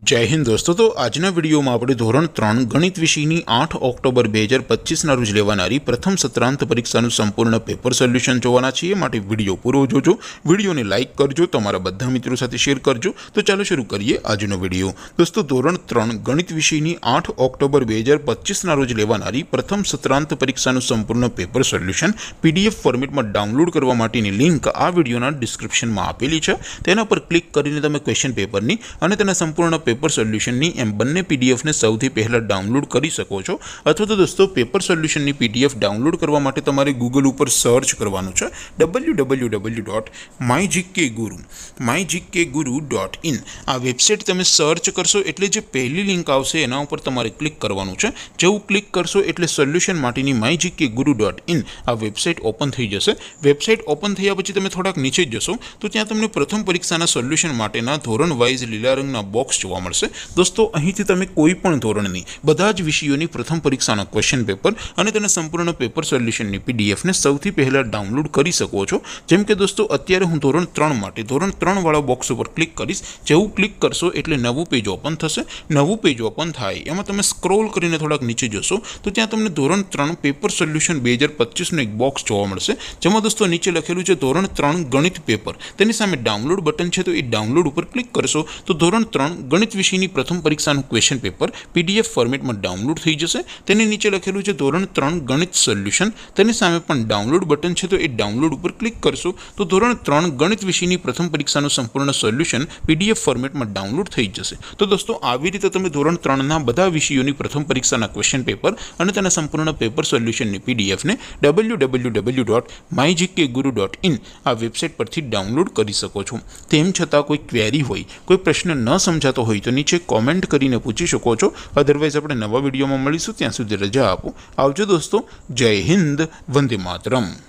जय हिंद दोस्तों। तो आजना विडियो में આપણે ધોરણ 3 ગણિત વિષયની 8 ઓક્ટોબર 2025 ના રોજ લેવાનારી પ્રથમ સત્રાંત પરીક્ષાનું સંપૂર્ણ પેપર સોલ્યુશન જોવાના છીએ। માટે વિડિયો પૂરો જોજો, વિડિયોને લાઈક કરજો, તમારા બધા મિત્રો સાથે શેર કરજો। તો ચાલો શરૂ કરીએ આજનો વિડિયો। દોસ્તો ધોરણ 3 ગણિત વિષયની 8 ઓક્ટોબર 2025 ના રોજ લેવાનારી પ્રથમ સત્રાંત પરીક્ષાનું સંપૂર્ણ પેપર સોલ્યુશન પીડીએફ ફોર્મેટમાં ડાઉનલોડ કરવા માટેની લિંક આ વિડિયોના ડિસ્ક્રિપ્શનમાં આપેલી છે। તેના પર ક્લિક કરીને તમે ક્વેશ્ચન પેપરની અને તેના સંપૂર્ણ पेपर सोल्यूशन एम बने पीडीएफ ने सौथी पहला डाउनलॉड करी सको छो। अथवा तो दोस्तों पेपर सोल्यूशन पीडीएफ डाउनलॉड करवा माटे तमारे गूगल पर सर्च करवानुं छे www.mygkguru.in आ वेबसाइट तमे सर्च करशो एटले जे पहली लिंक आवशे एना उपर तमारे क्लिक करवानुं छे। जेवुं क्लिक करशो एटले सोल्यूशन माटेनी mygkguru.in आ वेबसाइट ओपन थई जशे। वेबसाइट ओपन थया पछी तमे थोड़ाक नीचे जशो तो त्यां तमने प्रथम परीक्षाना सोल्यूशन माटेना धोरण वाइज लीला रंगना बॉक्स जोवा मळशे। दोस्तों અહીંથી તમે કોઈ પણ ધોરણની બધા જ વિષયોની પ્રથમ પરીક્ષાના ક્વેશ્ચન પેપર અને તેના સંપૂર્ણ પેપર સોલ્યુશનની પીડીએફ ને સૌથી પહેલા ડાઉનલોડ કરી શકો છો। જેમ કે દોસ્તો અત્યારે હું ધોરણ 3 માટે ધોરણ 3 વાળા બોક્સ ઉપર ક્લિક કરીશ। જેવું ક્લિક કરશો એટલે નવું પેજ ઓપન થશે। નવું પેજ ઓપન થાય એમાં તમે સ્ક્રોલ કરીને થોડાક નીચે જશો તો ત્યાં તમને ધોરણ 3 પેપર સોલ્યુશન 2025 નું એક બોક્સ જોવા મળશે। જેમાં દોસ્તો નીચે લખેલું છે ધોરણ 3 ગણિત પેપર, તેની સામે ડાઉનલોડ બટન છે તો એ ડાઉનલોડ ઉપર ક્લિક કરશો તો ધોરણ 3 ગણિત વિષયની प्रथम परीक्षाનું क्वेश्चन पेपर पीडीएफ फॉर्मेट में डाउनलॉड थी जैसे। तेने नीचे लखेलू है धोरण 3 गणित सोल्यूशन, तेनी सामे पण डाउनलॉड बटन है तो ये डाउनलॉड पर क्लिक करशो तो धोरण 3 गणित विषयની प्रथम परीक्षाનું संपूर्ण सोल्यूशन पीडीएफ फॉर्मेट में डाउनलॉड थी जैसे। तो दोस्तों આવી રીતે તમે ધોરણ 3 ના બધા વિષયોની પ્રથમ પરીક્ષાના ક્વેશ્ચન પેપર અને તેના સંપૂર્ણ પેપર સોલ્યુશનની પીડીએફ ને www.mygkguru.in આ વેબસાઇટ પરથી ડાઉનલોડ કરી શકો છો। તેમ છતાં કોઈ ક્વેરી હોય, કોઈ પ્રશ્ન ન સમજાતો હોય તો નીચે कॉमेंट करीने पूछी शको छो। अदरवाइज अपने नवा विडियो में मळीशुं, त्यां सुधी रजा आपो। आवजो दोस्तों। जय हिंद, वंदे मातरम।